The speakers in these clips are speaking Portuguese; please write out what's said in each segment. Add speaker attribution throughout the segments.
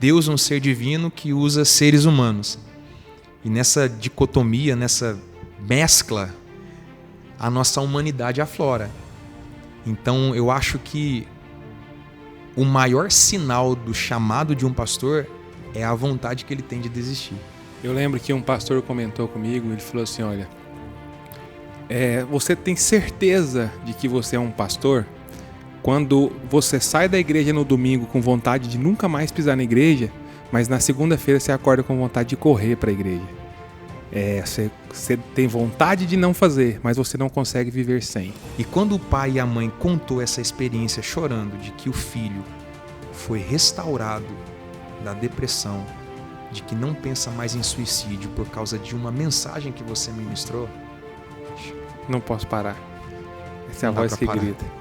Speaker 1: Deus é um ser divino que usa seres humanos. E nessa dicotomia, nessa mescla, a nossa humanidade aflora. Então eu acho que o maior sinal do chamado de um pastor é a vontade que ele tem de desistir.
Speaker 2: Eu lembro que um pastor comentou comigo, ele falou assim, olha, você tem certeza de que você é um pastor quando você sai da igreja no domingo com vontade de nunca mais pisar na igreja, mas na segunda-feira você acorda com vontade de correr para a igreja. Você tem vontade de não fazer, mas você não consegue viver sem.
Speaker 1: E quando o pai e a mãe contou essa experiência chorando de que o filho foi restaurado da depressão, de que não pensa mais em suicídio por causa de uma mensagem que você ministrou,
Speaker 2: não posso parar. Essa é a
Speaker 1: não dá
Speaker 2: voz
Speaker 1: pra
Speaker 2: que
Speaker 1: parar.
Speaker 2: grita.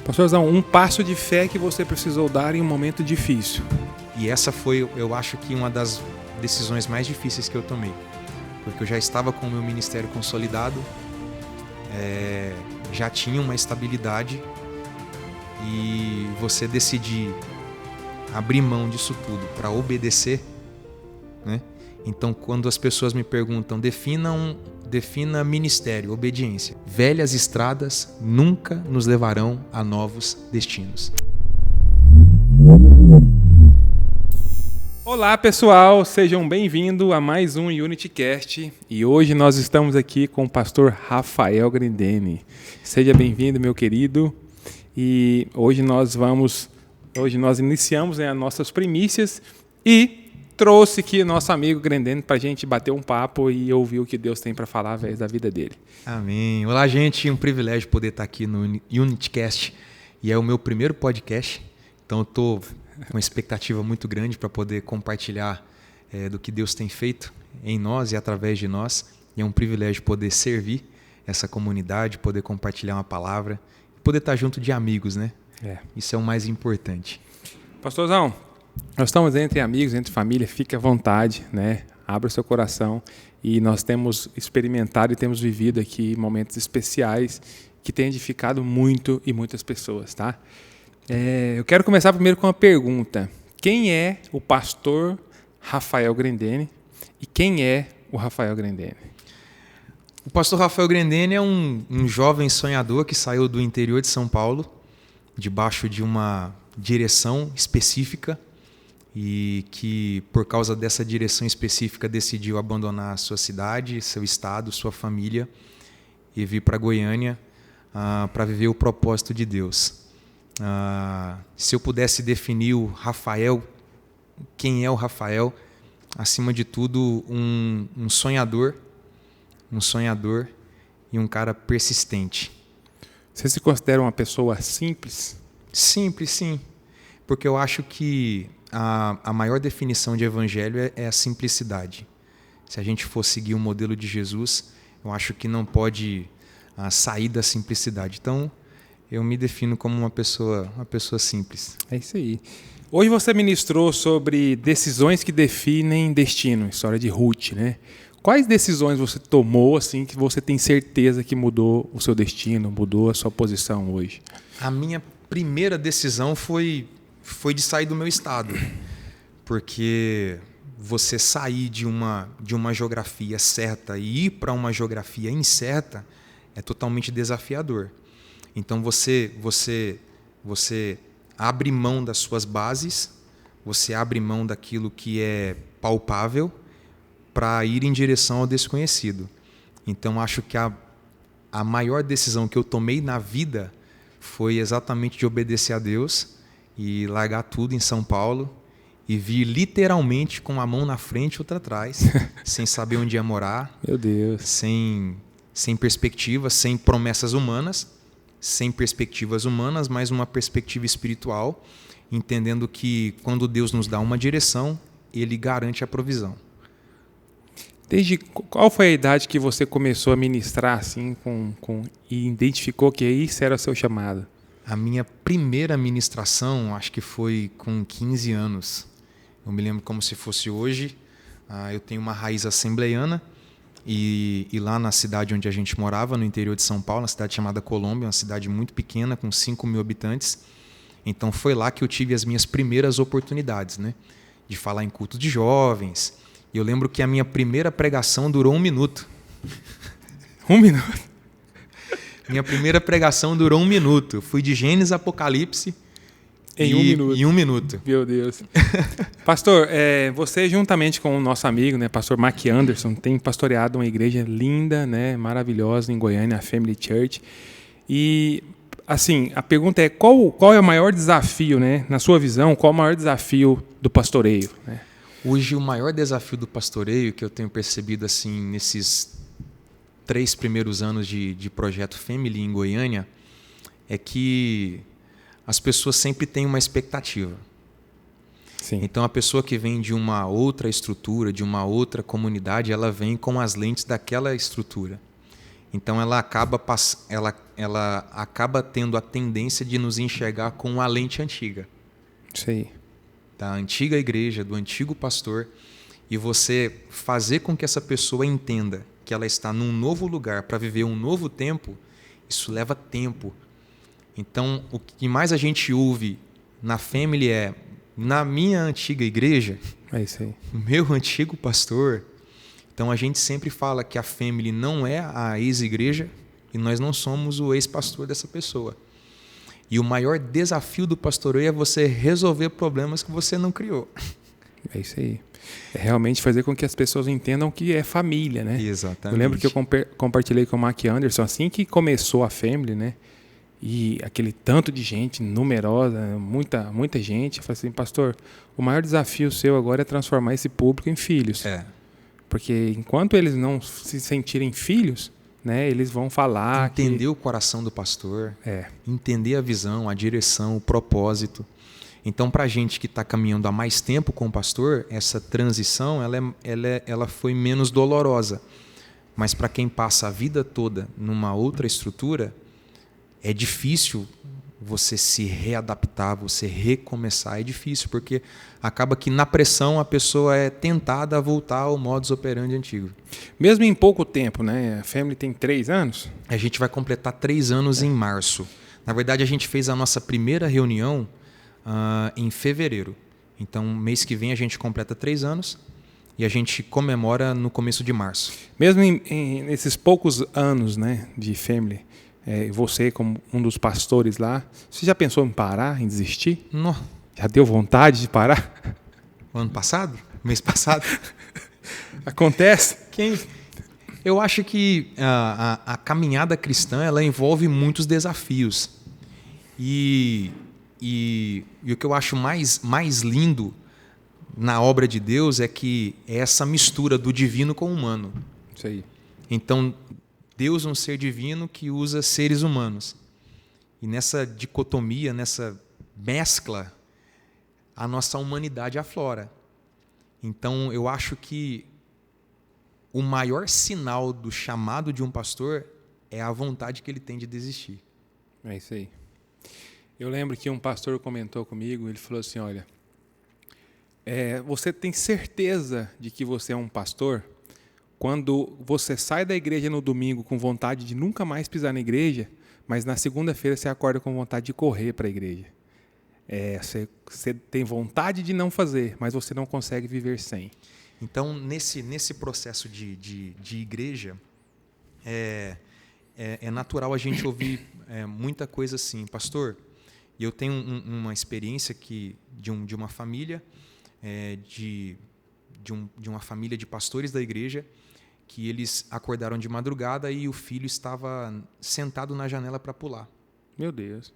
Speaker 2: Pastorzão, um passo de fé que você precisou dar em um momento difícil.
Speaker 1: E essa foi, eu acho que uma das decisões mais difíceis que eu tomei. Porque eu já estava com o meu ministério consolidado, já tinha uma estabilidade, e você decidir abrir mão disso tudo para obedecer, né? Então, quando as pessoas me perguntam, defina ministério, obediência. Velhas estradas nunca nos levarão a novos destinos.
Speaker 2: Olá pessoal, sejam bem-vindos a mais um UnityCast e hoje nós estamos aqui com o pastor Rafael Grendene. Seja bem-vindo, meu querido, e hoje nós iniciamos as nossas primícias e trouxe aqui nosso amigo Grendene para a gente bater um papo e ouvir o que Deus tem para falar através da vida dele.
Speaker 1: Amém. Olá, gente, um privilégio poder estar aqui no UnityCast e é o meu primeiro podcast, então eu estou com uma expectativa muito grande para poder compartilhar do que Deus tem feito em nós e através de nós. E é um privilégio poder servir essa comunidade, poder compartilhar uma palavra, poder estar junto de amigos, né? Isso é o mais importante.
Speaker 2: Pastorzão, nós estamos entre amigos, entre família, fique à vontade, né? Abra o seu coração e nós temos experimentado e temos vivido aqui momentos especiais que têm edificado muito e muitas pessoas, tá? Eu quero começar primeiro com uma pergunta. Quem é o pastor Rafael Grendene e quem é o Rafael Grendene?
Speaker 1: O pastor Rafael Grendene é um jovem sonhador que saiu do interior de São Paulo, debaixo de uma direção específica e que, por causa dessa direção específica, decidiu abandonar a sua cidade, seu estado, sua família e vir para Goiânia para viver o propósito de Deus. Se eu pudesse definir o Rafael, quem é o Rafael? Acima de tudo, um sonhador e um cara persistente.
Speaker 2: Você se considera uma pessoa simples?
Speaker 1: Simples, sim. Porque eu acho que a maior definição de evangelho é a simplicidade. Se a gente for seguir o modelo de Jesus, eu acho que não pode sair da simplicidade. Então, eu me defino como uma pessoa simples.
Speaker 2: É isso aí. Hoje você ministrou sobre decisões que definem destino, história de Ruth, né? Quais decisões você tomou assim que você tem certeza que mudou o seu destino, mudou a sua posição hoje?
Speaker 1: A minha primeira decisão foi de sair do meu estado, porque você sair de uma geografia certa e ir para uma geografia incerta é totalmente desafiador. Então você abre mão das suas bases, você abre mão daquilo que é palpável para ir em direção ao desconhecido. Então acho que a maior decisão que eu tomei na vida foi exatamente de obedecer a Deus e largar tudo em São Paulo e vir literalmente com a mão na frente e outra atrás, sem saber onde ia morar.
Speaker 2: Meu Deus.
Speaker 1: Sem perspectiva, sem promessas humanas, mas uma perspectiva espiritual, entendendo que quando Deus nos dá uma direção, Ele garante a provisão.
Speaker 2: Qual foi a idade que você começou a ministrar assim, e identificou que isso era o seu chamado?
Speaker 1: A minha primeira ministração, acho que foi com 15 anos. Eu me lembro como se fosse hoje. Eu tenho uma raiz assembleiana. E lá na cidade onde a gente morava, no interior de São Paulo, uma cidade chamada Colômbia, uma cidade muito pequena, com 5.000 habitantes. Então foi lá que eu tive as minhas primeiras oportunidades, né? de falar em culto de jovens. E eu lembro que a minha primeira pregação durou 1 minuto.
Speaker 2: 1 minuto?
Speaker 1: Minha primeira pregação durou 1 minuto. Fui de Gênesis a Apocalipse
Speaker 2: em 1 minuto.
Speaker 1: Em 1 minuto.
Speaker 2: Meu Deus. Pastor, você juntamente com o nosso amigo, né, pastor Mark Anderson, tem pastoreado uma igreja linda, né, maravilhosa em Goiânia, a Family Church. E, assim, a pergunta é qual é o maior desafio, né, na sua visão, qual é o maior desafio do pastoreio? Né?
Speaker 1: Hoje, o maior desafio do pastoreio que eu tenho percebido assim nesses 3 primeiros anos de projeto Family em Goiânia é que as pessoas sempre têm uma expectativa.
Speaker 2: Sim.
Speaker 1: Então, a pessoa que vem de uma outra estrutura, de uma outra comunidade, ela vem com as lentes daquela estrutura. Então, ela acaba tendo a tendência de nos enxergar com a lente antiga.
Speaker 2: Sim.
Speaker 1: Da antiga igreja, do antigo pastor, e você fazer com que essa pessoa entenda que ela está num novo lugar para viver um novo tempo, isso leva tempo. Então, o que mais a gente ouve na Family é: na minha antiga igreja,
Speaker 2: é isso aí.
Speaker 1: meu antigo pastor. Então, a gente sempre fala que a Family não é a ex-igreja e nós não somos o ex-pastor dessa pessoa. E o maior desafio do pastoreio é você resolver problemas que você não criou.
Speaker 2: É isso aí. É realmente fazer com que as pessoas entendam que é família, né?
Speaker 1: Exatamente.
Speaker 2: Eu lembro que eu compartilhei com o Mark Anderson, assim que começou a Family, né? E aquele tanto de gente, numerosa, muita gente. Eu falei assim, pastor, o maior desafio seu agora é transformar esse público em filhos. Porque enquanto eles não se sentirem filhos, né, eles vão falar...
Speaker 1: Entender o coração do pastor, entender a visão, a direção, o propósito. Então, para a gente que está caminhando há mais tempo com o pastor, essa transição ela foi menos dolorosa. Mas para quem passa a vida toda numa outra estrutura, é difícil você se readaptar, você recomeçar. É difícil, porque acaba que na pressão a pessoa é tentada a voltar ao modus operandi antigo.
Speaker 2: Mesmo em pouco tempo, né? A Family tem 3 anos?
Speaker 1: A gente vai completar 3 anos em março. Na verdade, a gente fez a nossa primeira reunião em fevereiro. Então, mês que vem a gente completa 3 anos e a gente comemora no começo de março.
Speaker 2: Mesmo nesses poucos anos, né, de Family, você como um dos pastores lá, você já pensou em parar, em desistir?
Speaker 1: Não.
Speaker 2: Já deu vontade de parar?
Speaker 1: Ano passado? Mês passado?
Speaker 2: Acontece?
Speaker 1: Eu acho que a caminhada cristã ela envolve muitos desafios. E o que eu acho mais lindo na obra de Deus é que é essa mistura do divino com o humano.
Speaker 2: Isso aí.
Speaker 1: Então, Deus é um ser divino que usa seres humanos. E nessa dicotomia, nessa mescla, a nossa humanidade aflora. Então, eu acho que o maior sinal do chamado de um pastor é a vontade que ele tem de desistir.
Speaker 2: É isso aí. Eu lembro que um pastor comentou comigo, ele falou assim, olha, você tem certeza de que você é um pastor quando você sai da igreja no domingo com vontade de nunca mais pisar na igreja, mas na segunda-feira você acorda com vontade de correr para a igreja. Você tem vontade de não fazer, mas você não consegue viver sem.
Speaker 1: Então, nesse processo de igreja, é natural a gente ouvir muita coisa assim, pastor. E eu tenho uma experiência de uma família, de uma família de pastores da igreja, que eles acordaram de madrugada e o filho estava sentado na janela para pular.
Speaker 2: Meu Deus.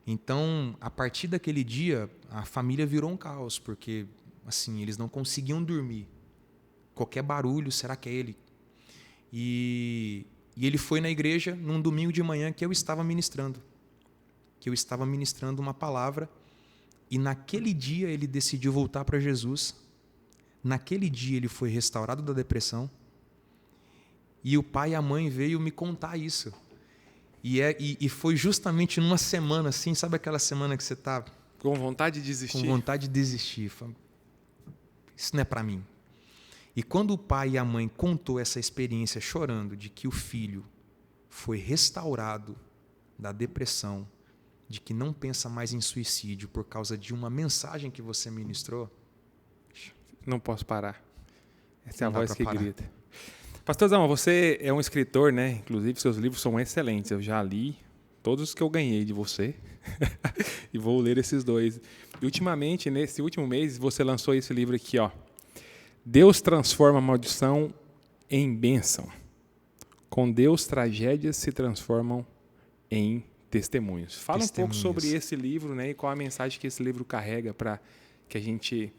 Speaker 1: Então, a partir daquele dia, a família virou um caos, porque assim, eles não conseguiam dormir. Qualquer barulho, será que é ele? E ele foi na igreja num domingo de manhã que eu estava ministrando. Uma palavra, e naquele dia ele decidiu voltar para Jesus. Naquele dia ele foi restaurado da depressão. E o pai e a mãe veio me contar isso. E foi justamente numa semana assim, sabe aquela semana que você está
Speaker 2: com vontade de desistir?
Speaker 1: Com vontade de desistir. Isso não é para mim. E quando o pai e a mãe contou essa experiência chorando de que o filho foi restaurado da depressão de que não pensa mais em suicídio por causa de uma mensagem que você ministrou,
Speaker 2: Não posso parar. Essa é a
Speaker 1: Não dá
Speaker 2: voz
Speaker 1: pra
Speaker 2: que
Speaker 1: parar.
Speaker 2: grita. Pastorzão, você é um escritor, né? Inclusive, seus livros são excelentes. Eu já li todos os que eu ganhei de você. E vou ler esses 2. E, ultimamente, nesse último mês, você lançou esse livro aqui, ó. Deus transforma a maldição em bênção. Com Deus, tragédias se transformam em testemunhos. Fala um pouco sobre esse livro, né? E qual a mensagem que esse livro carrega para que a gente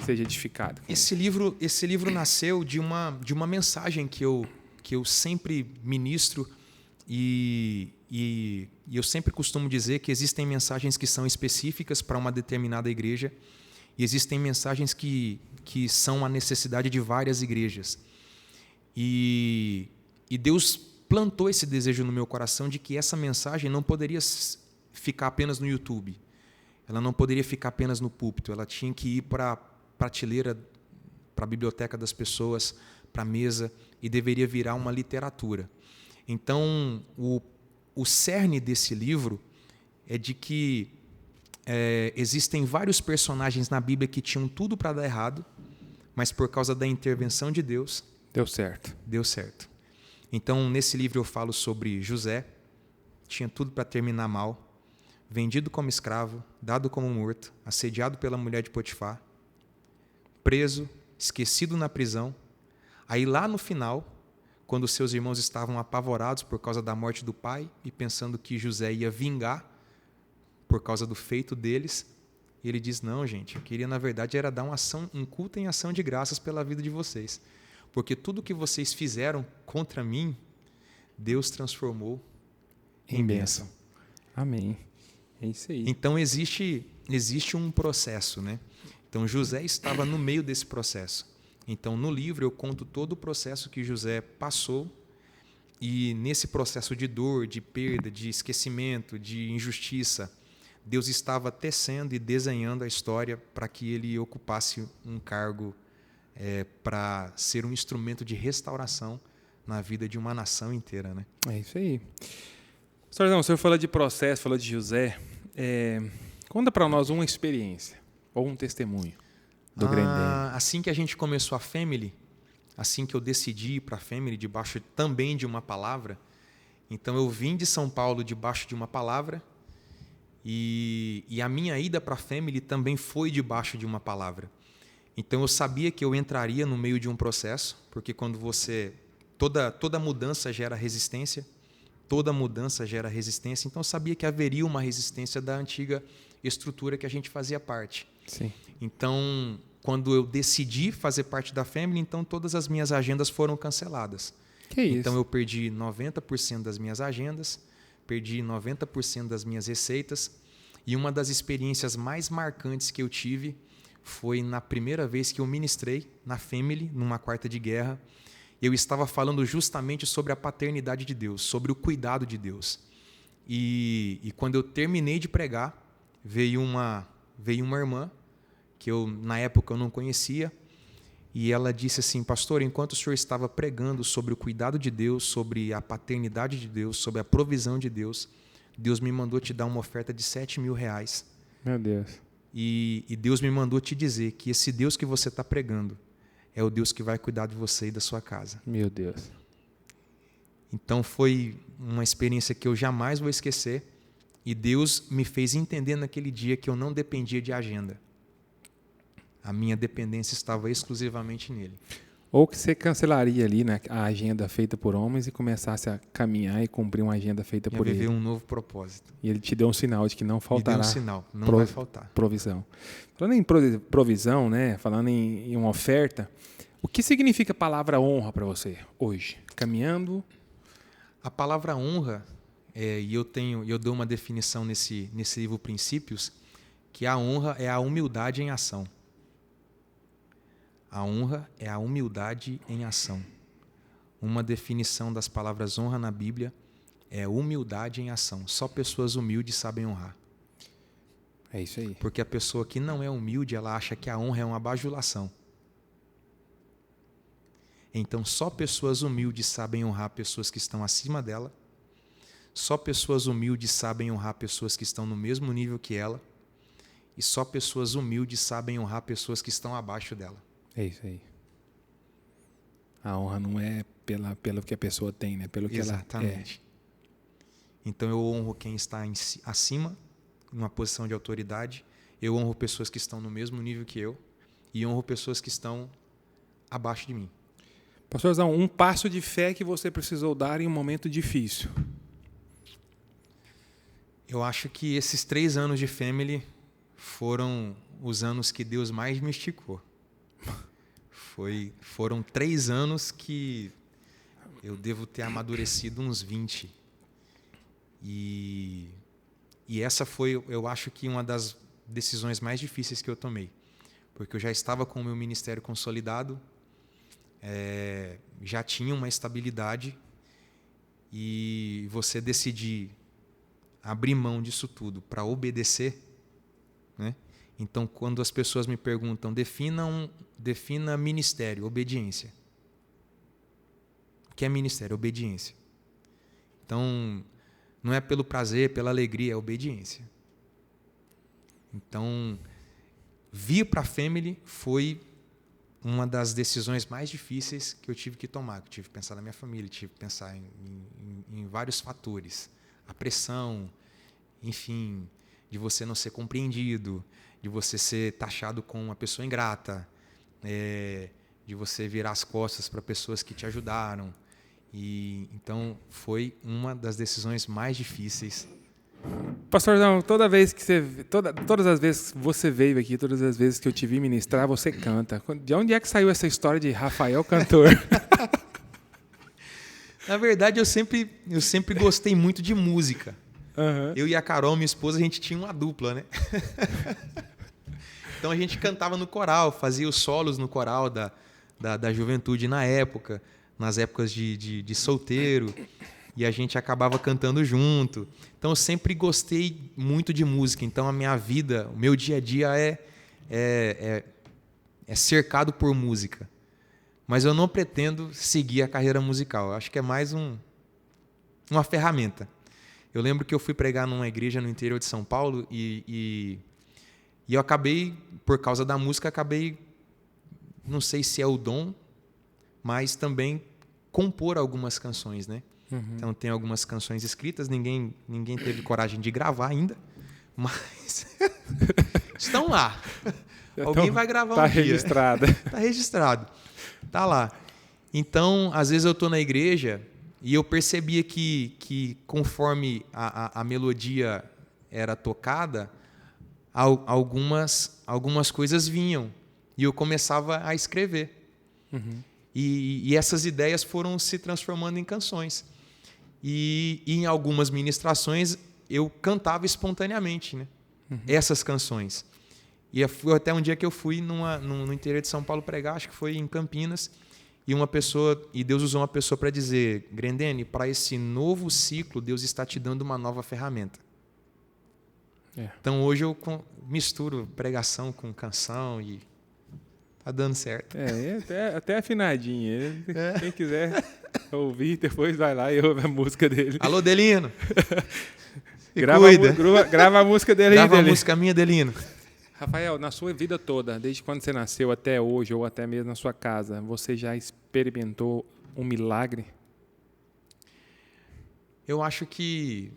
Speaker 2: seja edificado.
Speaker 1: Esse livro nasceu de uma mensagem que eu sempre ministro e eu sempre costumo dizer que existem mensagens que são específicas para uma determinada igreja e existem mensagens que são a necessidade de várias igrejas. E Deus plantou esse desejo no meu coração de que essa mensagem não poderia ficar apenas no YouTube. Ela não poderia ficar apenas no púlpito. Ela tinha que ir para a prateleira, para a biblioteca das pessoas, para a mesa, e deveria virar uma literatura. Então, o cerne desse livro é de que existem vários personagens na Bíblia que tinham tudo para dar errado, mas por causa da intervenção de Deus,
Speaker 2: deu certo.
Speaker 1: Deu certo. Então, nesse livro eu falo sobre José, tinha tudo para terminar mal, vendido como escravo, dado como morto, assediado pela mulher de Potifar, preso, esquecido na prisão. Aí lá no final, quando seus irmãos estavam apavorados por causa da morte do pai e pensando que José ia vingar por causa do feito deles, ele diz: não, gente, eu queria na verdade era dar um culto em ação de graças pela vida de vocês, porque tudo que vocês fizeram contra mim, Deus transformou em bênção.
Speaker 2: Amém. É isso aí.
Speaker 1: Então existe um processo, né? Então José estava no meio desse processo. Então no livro eu conto todo o processo que José passou, e nesse processo de dor, de perda, de esquecimento, de injustiça, Deus estava tecendo e desenhando a história para que ele ocupasse um cargo para ser um instrumento de restauração na vida de uma nação inteira, né?
Speaker 2: É isso aí. Pastorzão, o senhor falou de processo, falou de José. Conta para nós uma experiência ou um testemunho do Grendene.
Speaker 1: Assim que a gente começou a Family, assim que eu decidi ir para a Family, debaixo também de uma palavra, então eu vim de São Paulo debaixo de uma palavra, e a minha ida para a Family também foi debaixo de uma palavra. Então eu sabia que eu entraria no meio de um processo, porque quando toda mudança gera resistência, então eu sabia que haveria uma resistência da antiga estrutura que a gente fazia parte.
Speaker 2: Sim.
Speaker 1: Então, quando eu decidi fazer parte da Family, então todas as minhas agendas foram canceladas.
Speaker 2: Que isso?
Speaker 1: Então eu perdi 90% das minhas agendas, perdi 90% das minhas receitas, e uma das experiências mais marcantes que eu tive foi na primeira vez que eu ministrei na Family, numa quarta de guerra. Eu estava falando justamente sobre a paternidade de Deus, sobre o cuidado de Deus. E quando eu terminei de pregar, veio uma irmã, que na época eu não conhecia, e ela disse assim: pastor, enquanto o senhor estava pregando sobre o cuidado de Deus, sobre a paternidade de Deus, sobre a provisão de Deus, Deus me mandou te dar uma oferta de R$7.000.
Speaker 2: Meu Deus.
Speaker 1: E Deus me mandou te dizer que esse Deus que você está pregando é o Deus que vai cuidar de você e da sua casa.
Speaker 2: Meu Deus.
Speaker 1: Então foi uma experiência que eu jamais vou esquecer, e Deus me fez entender naquele dia que eu não dependia de agenda. A minha dependência estava exclusivamente nele.
Speaker 2: Ou que você cancelaria ali, né, a agenda feita por homens e começasse a caminhar e cumprir uma agenda feita por ele.
Speaker 1: Viver um novo propósito.
Speaker 2: E ele te deu um sinal de que não faltará.
Speaker 1: Me deu um sinal, não vai faltar.
Speaker 2: Provisão. Falando em provisão, né, falando em uma oferta, o que significa a palavra honra para você hoje? Caminhando?
Speaker 1: A palavra honra, e eu dou uma definição nesse livro Princípios, que a honra é a humildade em ação. A honra é a humildade em ação. Uma definição das palavras honra na Bíblia é humildade em ação. Só pessoas humildes sabem honrar.
Speaker 2: É isso aí.
Speaker 1: Porque a pessoa que não é humilde, ela acha que a honra é uma bajulação. Então, só pessoas humildes sabem honrar pessoas que estão acima dela. Só pessoas humildes sabem honrar pessoas que estão no mesmo nível que ela. E só pessoas humildes sabem honrar pessoas que estão abaixo dela.
Speaker 2: É isso aí. A honra não é pelo que a pessoa tem, né? Pelo que
Speaker 1: Exatamente. Então eu honro quem está acima, numa posição de autoridade. Eu honro pessoas que estão no mesmo nível que eu. E honro pessoas que estão abaixo de mim.
Speaker 2: Pastorzão, um passo de fé que você precisou dar em um momento difícil.
Speaker 1: Eu acho que esses 3 anos de Family foram os anos que Deus mais me esticou. Foram 3 anos que eu devo ter amadurecido uns 20. E essa foi, eu acho que uma das decisões mais difíceis que eu tomei. Porque eu já estava com o meu ministério consolidado, já tinha uma estabilidade, e você decidir abrir mão disso tudo para obedecer, né? Então, quando as pessoas me perguntam, defina ministério, obediência. O que é ministério? Obediência. Então, não é pelo prazer, pela alegria, é obediência. Então, vir para a Family foi uma das decisões mais difíceis que eu tive que tomar. Eu tive que pensar na minha família, tive que pensar em vários fatores. A pressão, enfim, de você não ser compreendido, de você ser taxado como uma pessoa ingrata, de você virar as costas para pessoas que te ajudaram. E então foi uma das decisões mais difíceis.
Speaker 2: Pastorzão, todas as vezes que você veio aqui, todas as vezes que eu te vi ministrar, você canta. De onde é que saiu essa história de Rafael cantor?
Speaker 1: Na verdade, eu sempre gostei muito de música.
Speaker 2: Uhum.
Speaker 1: Eu e a Carol, minha esposa, a gente tinha uma dupla, né? Então a gente cantava no coral, fazia os solos no coral da juventude na época, nas épocas de solteiro, e a gente acabava cantando junto. Então eu sempre gostei muito de música. Então a minha vida, o meu dia a dia é cercado por música. Mas eu não pretendo seguir a carreira musical. Eu acho que é mais uma ferramenta. Eu lembro que eu fui pregar numa igreja no interior de São Paulo e eu acabei, por causa da música, não sei se é o dom, mas também compor algumas canções, né? Uhum. Então tem algumas canções escritas, ninguém teve coragem de gravar ainda, mas estão lá. Alguém vai gravar um dia.
Speaker 2: Está registrada.
Speaker 1: Está registrado. Está lá. Então, às vezes eu estou na igreja e eu percebia que conforme a melodia era tocada, algumas coisas vinham. E eu começava a escrever. Uhum. E essas ideias foram se transformando em canções. E em algumas ministrações eu cantava espontaneamente, né? Uhum. Essas canções. E foi até um dia que eu fui no interior de São Paulo pregar, acho que foi em Campinas, e Deus usou uma pessoa para dizer: Grendene, para esse novo ciclo, Deus está te dando uma nova ferramenta. Então hoje eu misturo pregação com canção e tá dando certo.
Speaker 2: Até afinadinho. Quem quiser ouvir, depois vai lá e ouve a música dele.
Speaker 1: Alô, Delino!
Speaker 2: Grava a música dele aí,
Speaker 1: Grava a música minha, Delino.
Speaker 2: Rafael, na sua vida toda, desde quando você nasceu até hoje, ou até mesmo na sua casa, você já experimentou um milagre?
Speaker 1: Eu acho que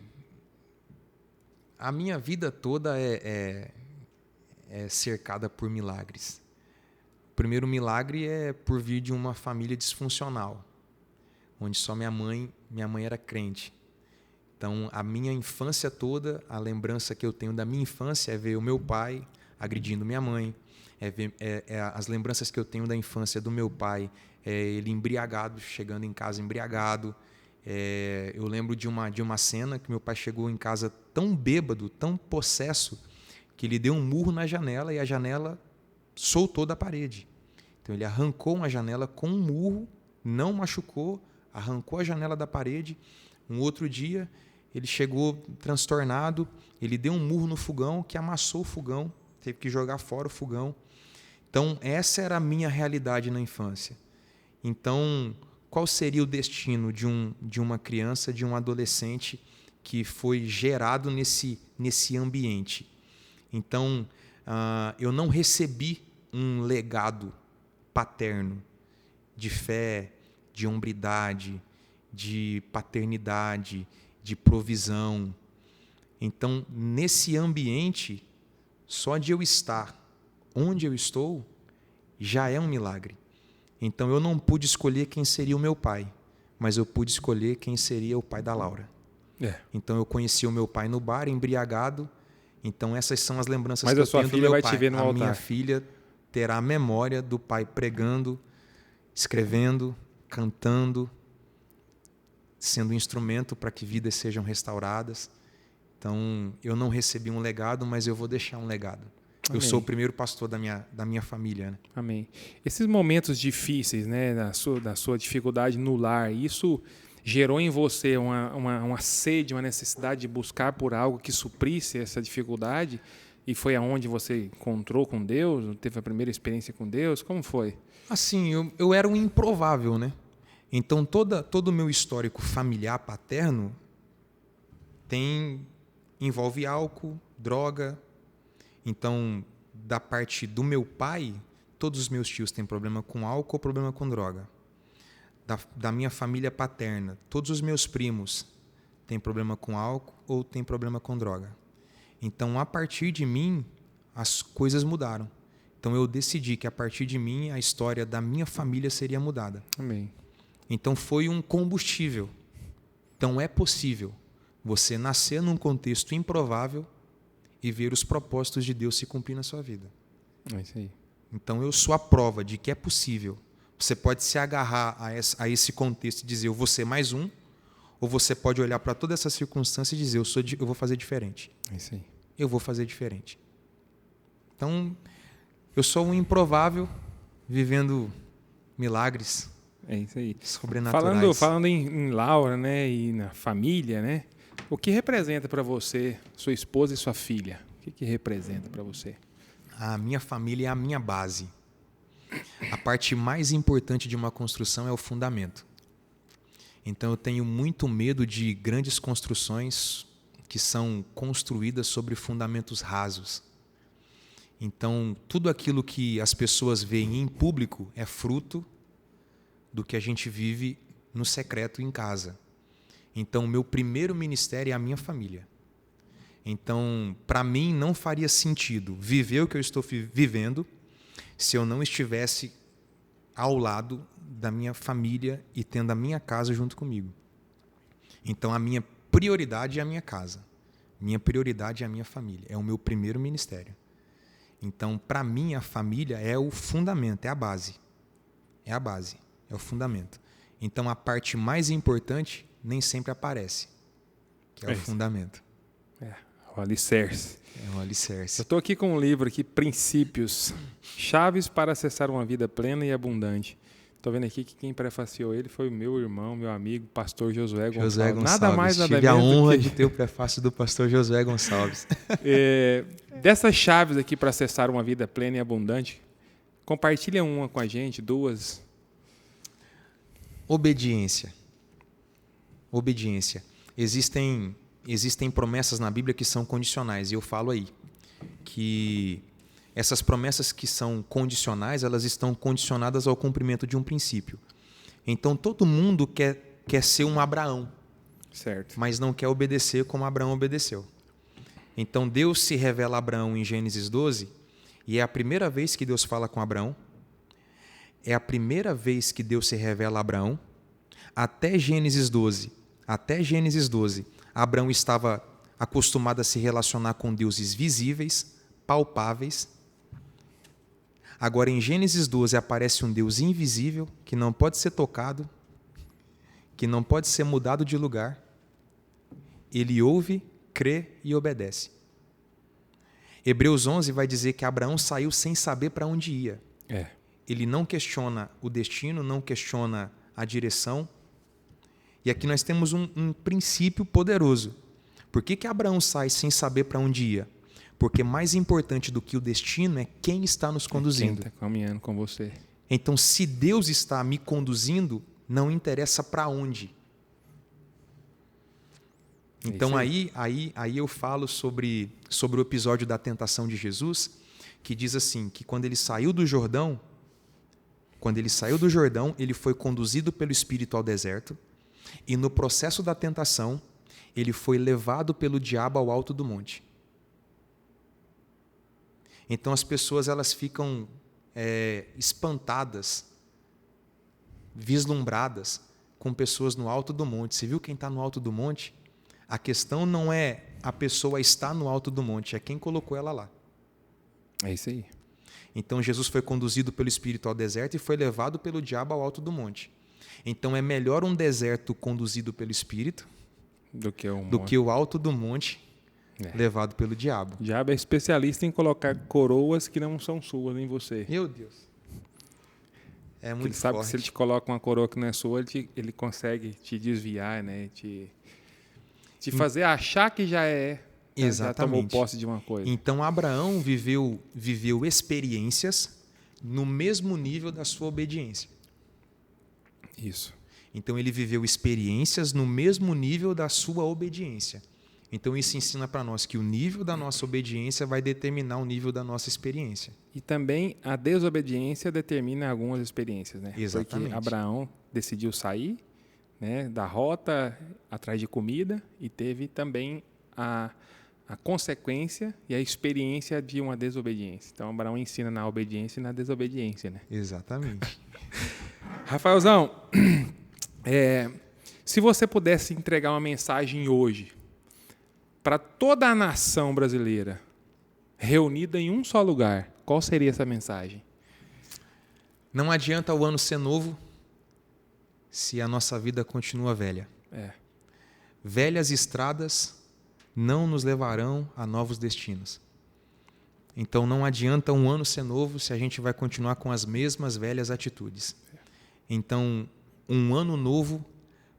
Speaker 1: a minha vida toda é cercada por milagres. O primeiro milagre é por vir de uma família disfuncional, onde só minha mãe era crente. Então, a minha infância toda, a lembrança que eu tenho da minha infância é ver o meu pai agredindo minha mãe, as lembranças que eu tenho da infância do meu pai, ele embriagado, chegando em casa embriagado. Eu lembro de uma cena que meu pai chegou em casa tão bêbado, tão possesso, que ele deu um murro na janela e a janela soltou da parede. Então ele arrancou uma janela com um murro, não machucou, arrancou a janela da parede. Um outro dia ele chegou transtornado, ele deu um murro no fogão que amassou o fogão, teve que jogar fora o fogão. Então essa era a minha realidade na infância. Então qual seria o destino de uma criança, de um adolescente que foi gerado nesse ambiente. Então, eu não recebi um legado paterno de fé, de hombridade, de paternidade, de provisão. Então, nesse ambiente, só de eu estar onde eu estou, já é um milagre. Então, eu não pude escolher quem seria o meu pai, mas eu pude escolher quem seria o pai da Laura. Então, eu conheci o meu pai no bar, embriagado. Então, essas são as lembranças que eu tenho do meu pai.
Speaker 2: Mas a sua filha vai te ver no altar.
Speaker 1: A minha filha terá a memória do pai pregando, escrevendo, cantando, sendo um instrumento para que vidas sejam restauradas. Então, eu não recebi um legado, mas eu vou deixar um legado. Amém. Eu sou o primeiro pastor da minha família. Né?
Speaker 2: Amém. Esses momentos difíceis, né, da sua dificuldade no lar, isso gerou em você uma sede, uma necessidade de buscar por algo que suprisse essa dificuldade? E foi aonde você encontrou com Deus? Teve a primeira experiência com Deus? Como foi?
Speaker 1: Assim, eu era um improvável, né? Então, todo o meu histórico familiar paterno envolve álcool, droga. Então, da parte do meu pai, todos os meus tios têm problema com álcool ou problema com droga. Da minha família paterna, todos os meus primos têm problema com álcool ou têm problema com droga. Então, a partir de mim, as coisas mudaram. Então, eu decidi que a partir de mim, a história da minha família seria mudada.
Speaker 2: Amém.
Speaker 1: Então, foi um combustível. Então, é possível você nascer num contexto improvável e ver os propósitos de Deus se cumprir na sua vida.
Speaker 2: É isso aí.
Speaker 1: Então, eu sou a prova de que é possível. Você pode se agarrar a esse contexto e dizer, eu vou ser mais um, ou você pode olhar para toda essa circunstância e dizer, eu vou fazer diferente.
Speaker 2: É isso aí.
Speaker 1: Eu vou fazer diferente. Então, eu sou um improvável vivendo milagres.
Speaker 2: É isso aí.
Speaker 1: Sobrenaturais.
Speaker 2: Falando em Laura, né, e na família, né? O que representa para você sua esposa e sua filha? O que representa para você?
Speaker 1: A minha família é a minha base. A parte mais importante de uma construção é o fundamento. Então eu tenho muito medo de grandes construções que são construídas sobre fundamentos rasos. Então tudo aquilo que as pessoas veem em público é fruto do que a gente vive no secreto em casa. Então, o meu primeiro ministério é a minha família. Então, para mim, não faria sentido viver o que eu estou vivendo se eu não estivesse ao lado da minha família e tendo a minha casa junto comigo. Então, a minha prioridade é a minha casa. Minha prioridade é a minha família. É o meu primeiro ministério. Então, para mim, a família é o fundamento, é a base. É a base, é o fundamento. Então, a parte mais importante nem sempre aparece, que é o fundamento.
Speaker 2: O alicerce.
Speaker 1: É o alicerce.
Speaker 2: Eu estou aqui com um livro aqui, Princípios, Chaves para Acessar uma Vida Plena e Abundante. Estou vendo aqui que quem prefaciou ele foi o meu irmão, meu amigo, pastor Josué Gonçalves. Nada mais, nada menos.
Speaker 1: Tive a honra de ter o prefácio do pastor Josué Gonçalves.
Speaker 2: Dessas chaves aqui para acessar uma vida plena e abundante, compartilha uma com a gente, duas.
Speaker 1: Obediência. Obediência. Existem promessas na Bíblia que são condicionais, e eu falo aí que essas promessas que são condicionais, elas estão condicionadas ao cumprimento de um princípio. Então, todo mundo quer ser um Abraão,
Speaker 2: certo,
Speaker 1: mas não quer obedecer como Abraão obedeceu. Então, Deus se revela a Abraão em Gênesis 12, e é a primeira vez que Deus fala com Abraão, é a primeira vez que Deus se revela a Abraão. Até Gênesis 12, Abraão estava acostumado a se relacionar com deuses visíveis, palpáveis. Agora, em Gênesis 12, aparece um Deus invisível, que não pode ser tocado, que não pode ser mudado de lugar. Ele ouve, crê e obedece. Hebreus 11 vai dizer que Abraão saiu sem saber para onde ia. Ele não questiona o destino, não questiona a direção. E aqui nós temos um princípio poderoso. Por que Abraão sai sem saber para onde ia? Porque mais importante do que o destino é quem está nos conduzindo.
Speaker 2: Quem está caminhando com você.
Speaker 1: Então, se Deus está me conduzindo, não interessa para onde. Então aí eu falo sobre o episódio da tentação de Jesus, que diz assim, que quando ele saiu do Jordão, ele foi conduzido pelo Espírito ao deserto, e no processo da tentação, ele foi levado pelo diabo ao alto do monte. Então as pessoas elas ficam espantadas, vislumbradas com pessoas no alto do monte. Você viu quem está no alto do monte? A questão não é a pessoa estar no alto do monte, é quem colocou ela lá.
Speaker 2: É isso aí.
Speaker 1: Então Jesus foi conduzido pelo Espírito ao deserto e foi levado pelo diabo ao alto do monte. Então é melhor um deserto conduzido pelo Espírito do que o alto do monte levado pelo diabo.
Speaker 2: O diabo é especialista em colocar coroas que não são suas em você.
Speaker 1: Meu Deus. É muito
Speaker 2: ele sabe
Speaker 1: forte.
Speaker 2: Que se ele te coloca uma coroa que não é sua, ele consegue te desviar, né? Te fazer achar que já já tomou posse de uma coisa.
Speaker 1: Então Abraão viveu experiências no mesmo nível da sua obediência.
Speaker 2: Isso.
Speaker 1: Então ele viveu experiências no mesmo nível da sua obediência. Então isso ensina para nós que o nível da nossa obediência vai determinar o nível da nossa experiência.
Speaker 2: E também a desobediência determina algumas experiências, né?
Speaker 1: Exatamente.
Speaker 2: Porque Abraão decidiu sair, né, da rota atrás de comida e teve também a consequência e a experiência de uma desobediência. Então Abraão ensina na obediência e na desobediência, né?
Speaker 1: Exatamente.
Speaker 2: Rafaelzão, se você pudesse entregar uma mensagem hoje para toda a nação brasileira reunida em um só lugar, qual seria essa mensagem?
Speaker 1: Não adianta o ano ser novo se a nossa vida continua velha. Velhas estradas não nos levarão a novos destinos. Então não adianta um ano ser novo se a gente vai continuar com as mesmas velhas atitudes. Então, um ano novo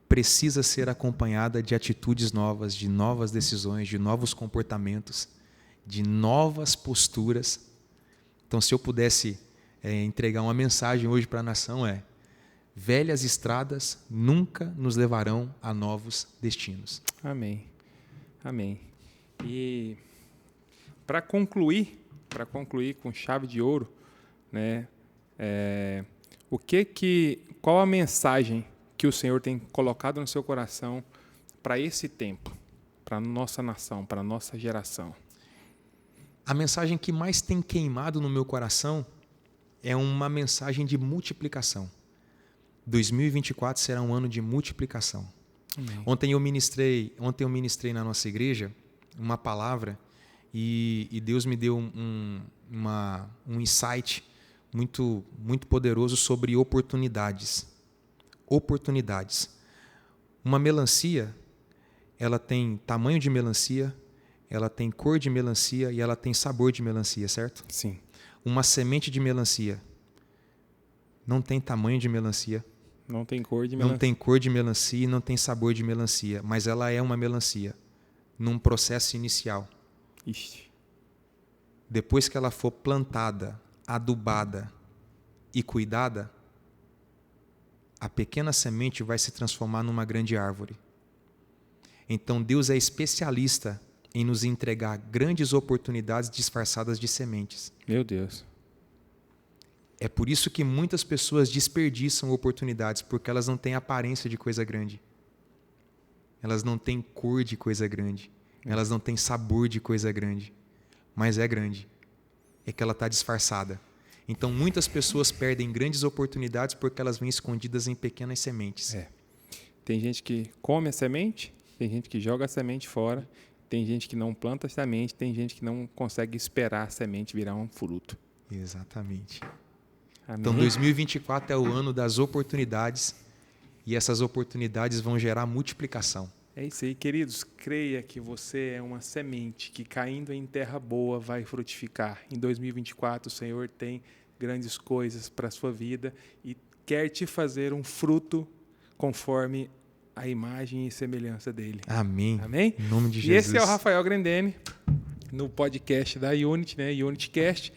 Speaker 1: precisa ser acompanhada de atitudes novas, de novas decisões, de novos comportamentos, de novas posturas. Então, se eu pudesse entregar uma mensagem hoje para a nação velhas estradas nunca nos levarão a novos destinos.
Speaker 2: Amém. Amém. E para concluir com chave de ouro, né, qual a mensagem que o Senhor tem colocado no seu coração para esse tempo, para a nossa nação, para a nossa geração?
Speaker 1: A mensagem que mais tem queimado no meu coração é uma mensagem de multiplicação. 2024 será um ano de multiplicação.
Speaker 2: Amém.
Speaker 1: Ontem eu ministrei na nossa igreja uma palavra e Deus me deu um insight muito, muito poderoso sobre oportunidades. Oportunidades. Uma melancia, ela tem tamanho de melancia, ela tem cor de melancia e ela tem sabor de melancia, certo?
Speaker 2: Sim.
Speaker 1: Uma semente de melancia não tem tamanho de melancia.
Speaker 2: Não tem cor de melancia.
Speaker 1: Não tem cor de melancia e não tem sabor de melancia, mas ela é uma melancia num processo inicial.
Speaker 2: Ixi.
Speaker 1: Depois que ela for plantada, adubada e cuidada, a pequena semente vai se transformar numa grande árvore. Então Deus é especialista em nos entregar grandes oportunidades disfarçadas de sementes.
Speaker 2: Meu Deus.
Speaker 1: É por isso que muitas pessoas desperdiçam oportunidades, porque elas não têm aparência de coisa grande. Elas não têm cor de coisa grande. Elas não têm sabor de coisa grande. Mas é grande. É que ela está disfarçada. Então muitas pessoas perdem grandes oportunidades porque elas vêm escondidas em pequenas sementes.
Speaker 2: Tem gente que come a semente, tem gente que joga a semente fora, tem gente que não planta a semente, tem gente que não consegue esperar a semente virar um fruto.
Speaker 1: Exatamente.
Speaker 2: Amém?
Speaker 1: Então 2024 é o ano das oportunidades e essas oportunidades vão gerar multiplicação.
Speaker 2: É isso aí, queridos. Creia que você é uma semente que, caindo em terra boa, vai frutificar. Em 2024, o Senhor tem grandes coisas para a sua vida e quer te fazer um fruto conforme a imagem e semelhança dele.
Speaker 1: Amém.
Speaker 2: Amém?
Speaker 1: Em nome de
Speaker 2: E
Speaker 1: Jesus.
Speaker 2: esse é o Rafael Grendene, no podcast da Unity, né? UnityCast.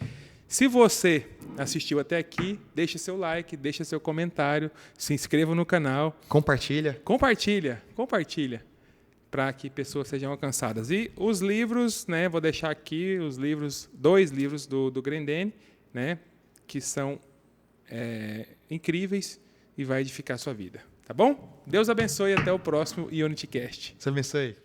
Speaker 2: Se você assistiu até aqui, deixa seu like, deixa seu comentário, se inscreva no canal.
Speaker 1: Compartilha.
Speaker 2: Compartilha. para que pessoas sejam alcançadas. E os livros, né, vou deixar aqui os livros, 2 livros do Grendene, né, que são incríveis e vai edificar a sua vida. Tá bom? Deus abençoe e até o próximo UnityCast.
Speaker 1: Deus abençoe.